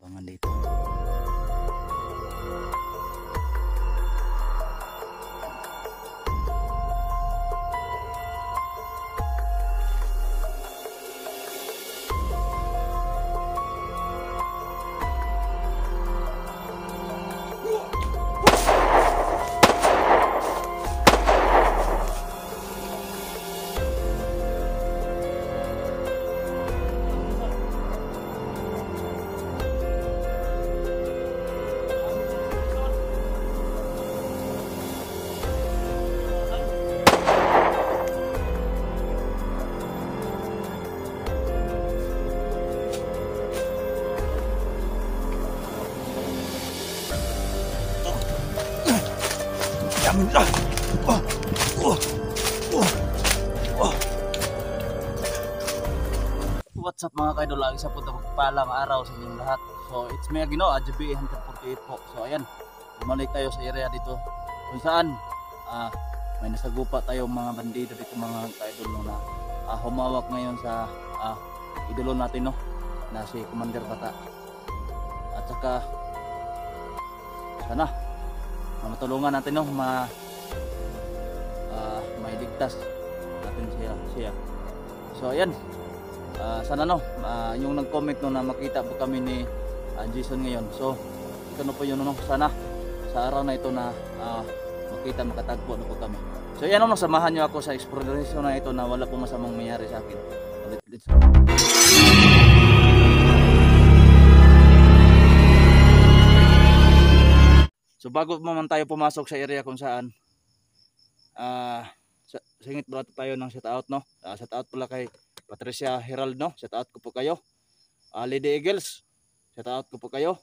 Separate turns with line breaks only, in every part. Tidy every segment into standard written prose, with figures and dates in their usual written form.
abangan dito. What's up mga kaidol, lagi sa punta magpalang araw sa inyong lahat. So it's me again, AJB Hunter 48 po. So ayan, bumalik tayo sa area dito kung saan may nasagupa tayong mga bandido dito mga kaidol no, na humawak ngayon sa idolo natin no, na si Commander Bata. At saka sana matulungan natin no, mailigtas natin siya. So ayan, sana no, yung nag-comment no na makita po kami ni Jason ngayon. So ito na po yun no, sana sa araw na ito na makatagpo na po kami. So yan no, samahan nyo ako sa exploration na ito na wala po masamang mayari sa akin. Let's go. So bago naman tayo pumasok sa area kung saan singit bro tayo ng shout out no. Shout out pala kay Patricia Herald no, shout out ko po kayo. Lady Eagles, shout out ko po kayo.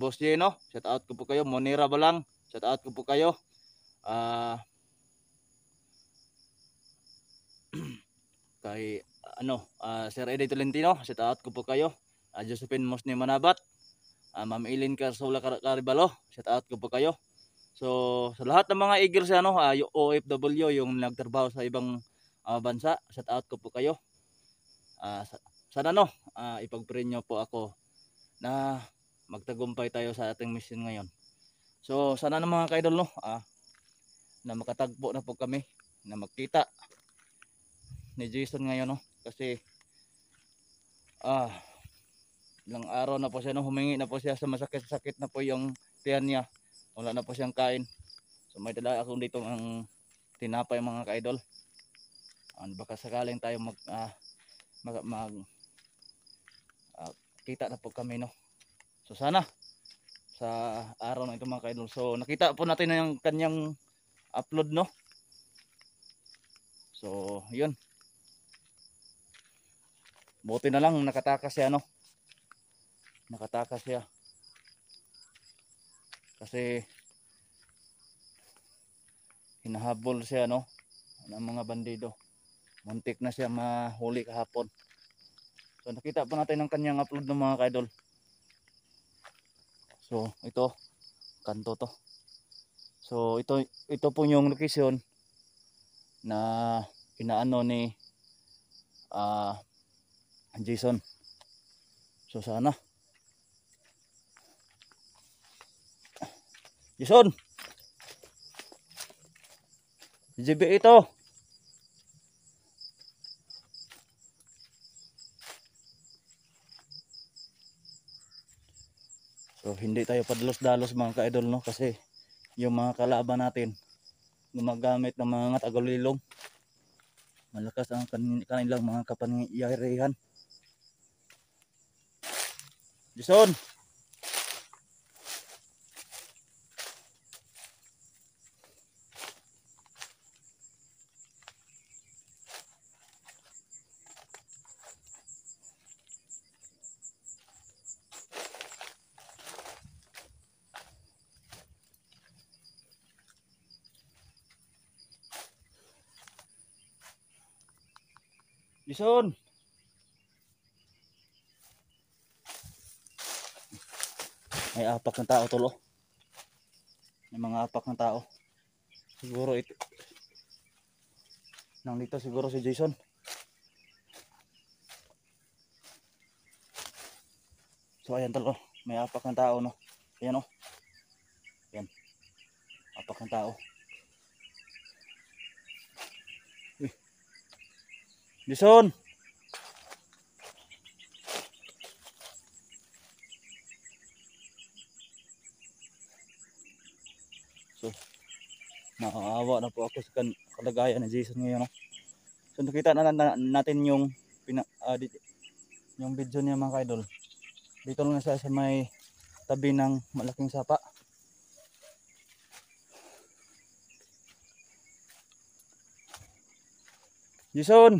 Boss J no, shout out ko po kayo. Monira Balang, shout out ko po kayo. Kay Sir Eddie Tolentino, shout out ko po kayo. Josephine Mosni Manabat, Ma'am Eileen Carsola Caribalo, shout out ko po kayo. So sa lahat ng mga Eagles yung OFW yung nagtrabaho sa ibang bansa, shout out ko po kayo. Sana no, ipag-pray nyo po ako na magtagumpay tayo sa ating mission ngayon. So sana na mga kaidol no, na makatagpo na po kami, na magkita ni Jason ngayon no, kasi ilang araw na po siya no, humingi na po siya sa masakit-sakit na po yung tiyan niya, wala na po siyang kain. So may dala ako dito ang tinapay mga kaidol, baka sakaling tayo kita na po kami no. So sana sa araw na ito mga kaidol, so nakita po natin na yung kanyang upload no. So yun, buti na lang nakatakas siya no, nakatakas siya kasi hinahabol siya no ng mga bandido. Muntik na siya mahuli kahapon. So nakita po natin ang kanyang upload ng mga kaidol. So ito, kanto to. So ito po yung location na inaano ni Jason. So sana Jason, JB ito. So hindi tayo padalos-dalos mga kaidol no, kasi yung mga kalaban natin gumagamit ng mga tagalilong. Malakas ang kanilang mga kapangyarihan. Jason, Jason. May apak ng tao tulo. May mga apak ng tao. Siguro ito. Nandito siguro si Jason. So ayan tulo. May apak ng tao, no? Ayan, oh. Yan. Apak ng tao. Uy. Jason! So, nakakaawa na po ako sa kalagayan ni Jason ngayon, no? So, nakita na natin yung yung video niya, mga kaidol. Dito lang siya sa may tabi ng malaking sapa. Jason!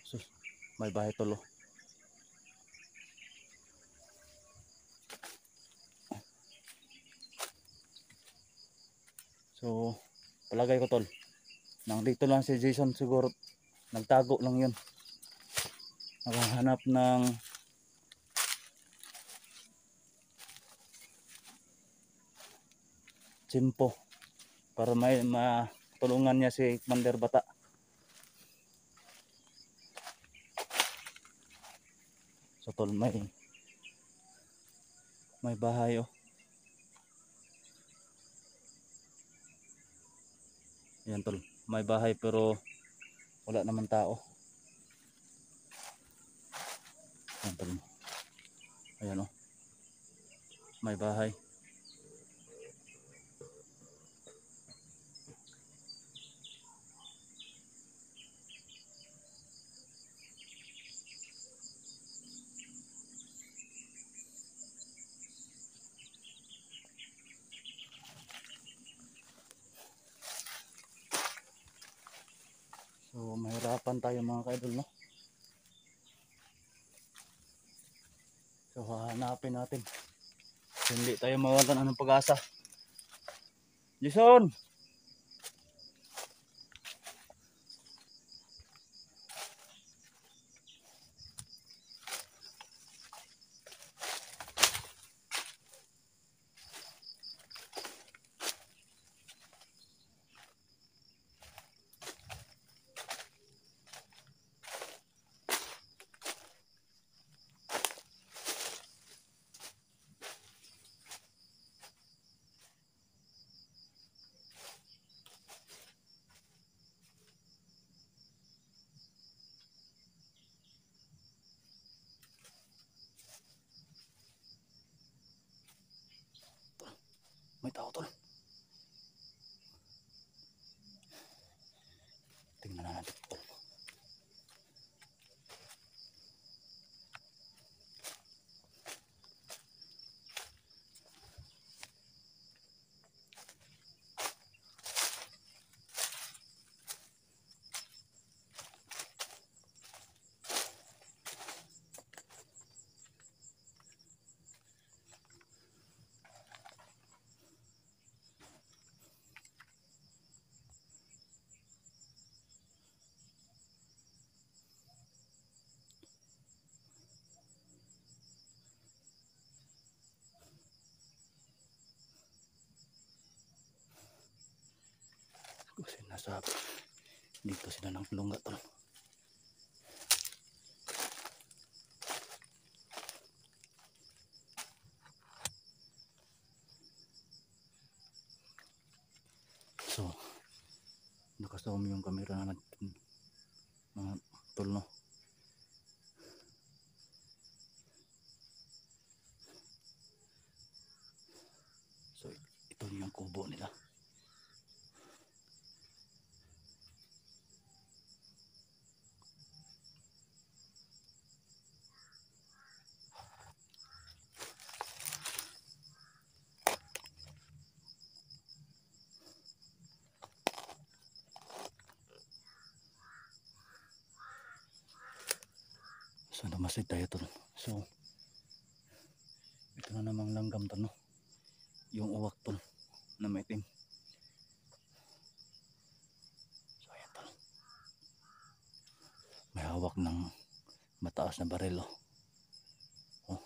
Sus, may bahay tulo. So, palagay ko, tol, nang dito lang si Jason, siguro nagtago lang yun. Nakahanap ng tsimpo para may matulungan niya si Commander Bata. So, tol, may bahay, oh. Yan, tol, may bahay pero wala naman tao. Yan, tol. Ayan, oh. May bahay. So, mahirapan tayo, mga kaidol, no? So, hahanapin natin. So, hindi tayo mawalan ng pag-asa. Jason! May tao, tol. Tingnan na natin, tol. Kasi nasa dito sila ng lungga, tol. So, nakazoom yung camera natin, mga tol, no? So, ito yung kubo nila. So, namasid tayo, tol. So, ito na namang langgam, tol, no? Yung uwak, tol, na maitim. So, ayan, tol. May hawak ng mataas na baril, oh. Oh.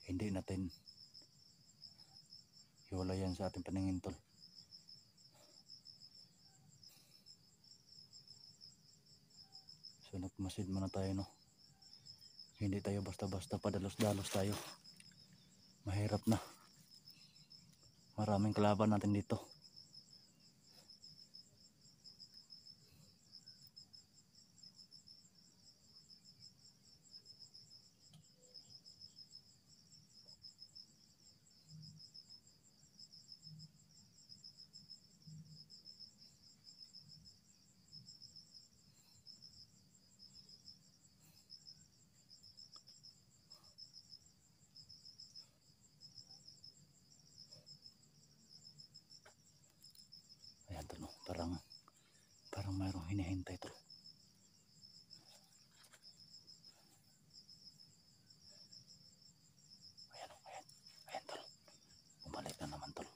hindi natin hiwalayan sa ating paningin, tol. So nagmasid muna tayo, no. Hindi tayo basta-basta padalos-dalos tayo. Mahirap na. Maraming kalaban natin dito. Ayan, tol, no. Parang mayroong hinihintay, tol. Ayan, ayan. Ayan, tol. Bumalik na naman, tol.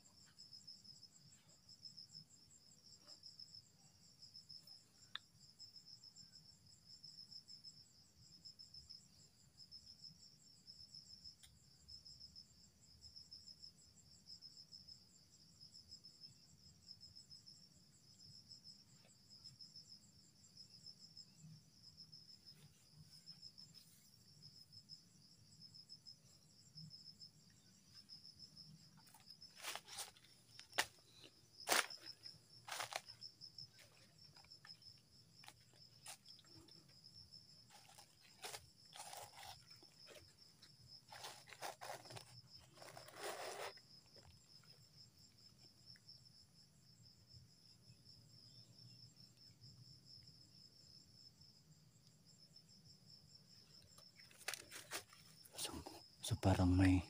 So parang may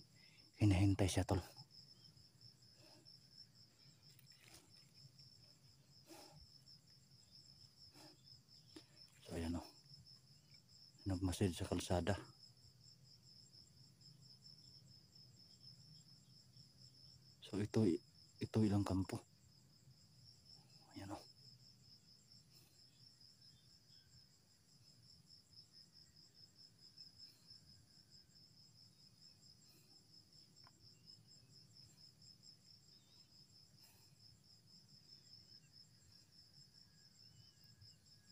hinihintay siya, tol. So ayan, o. Nagmasid sa kalsada. So ito ilang kampo. Ayan, o.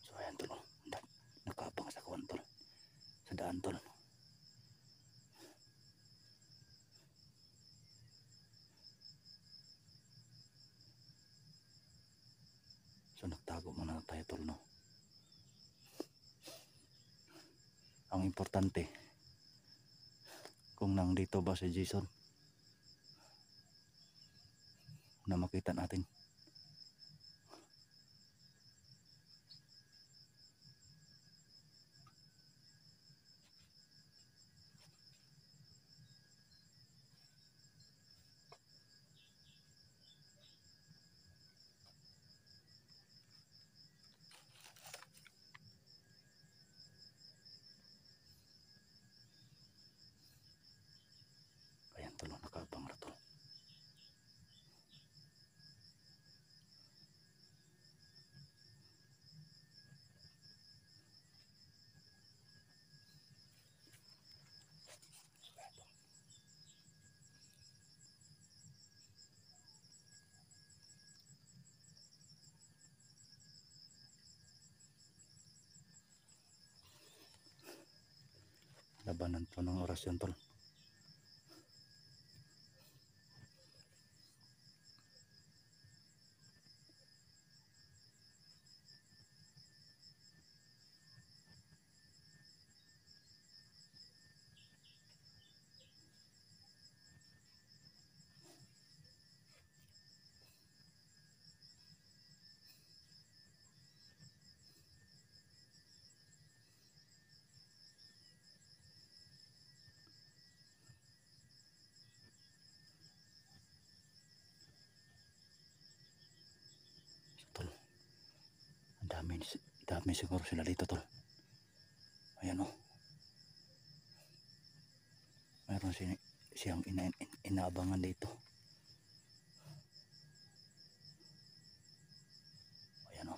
So ayan, tol, o. Nakabang sa kuwan, tol. Sa daan, tol. So nagtago muna tayo, tol, no. Ang importante, kung nandito ba si Jason na makita natin. Ayan, tol, nakabang na, tol. Labanan to ng orasyon, tol. Tol, dami siguro sila dito, tol. Ayan, o. Mayroon siyang inaabangan dito. Ayan, o.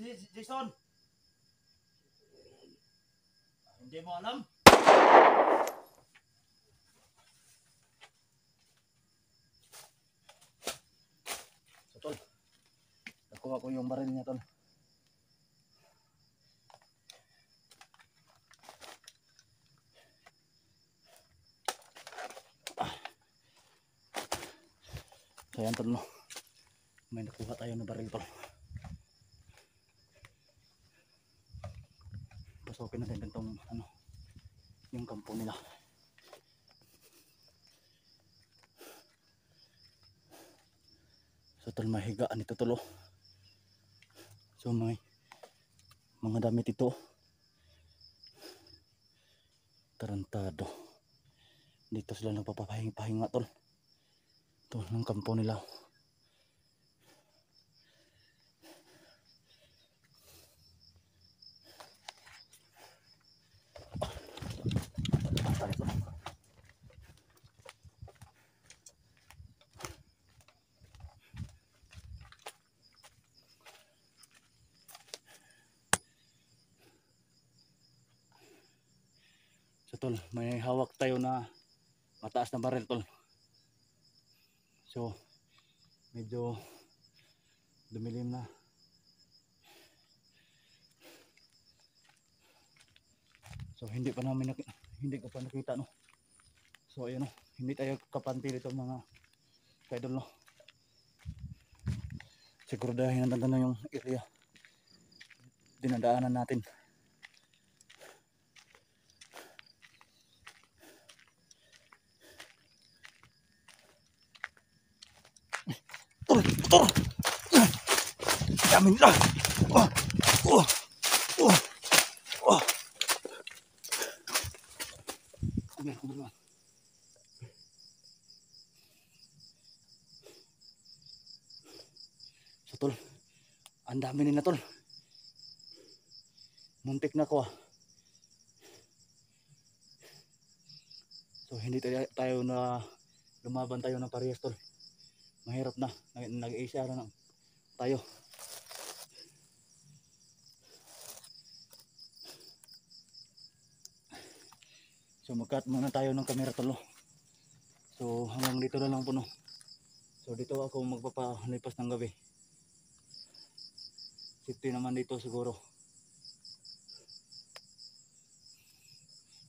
Jason? Hindi mo alam? So, tol, nakuha ko yung baril niya, tol. So yan, tol, no? May nakuha tayo na baril, tol. Pasukin natin itong ano, yung kampo nila. So tol, mahigaan ito, tol, oh. So may mga damit ito. Tarantado. Dito sila nagpapahinga, tol. Ito ng kampo nila. So tol, may hawak tayo na mataas na baril, tol. So medyo dumilim na. So hindi ko pa nakita, no. So ayun, no, hindi tayo kapantil ito mga kaidol, no. Siguro dahil nandun na yung area dinadaanan natin. Tol! Yamin na! Kumir. So tol, ang dami nila, tol. Muntik na ko, ah. So hindi tayo na lumaban tayo ng parehas, tol. Mahirap na, nag-iisa na tayo. So mag-cut muna tayo ng camera, tol. So hanggang dito na lang po, no. So dito ako magpapalipas ng gabi. Safety naman dito siguro.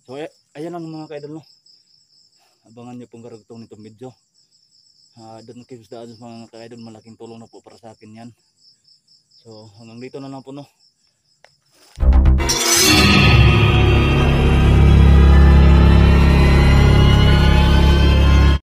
So ayan lang mga kaidol, no. Abangan nyo pong karagtong nitong video. Don't keep the odds mga kaidol, malaking tulong na po para sa akin yan. So hanggang dito na lang po, no.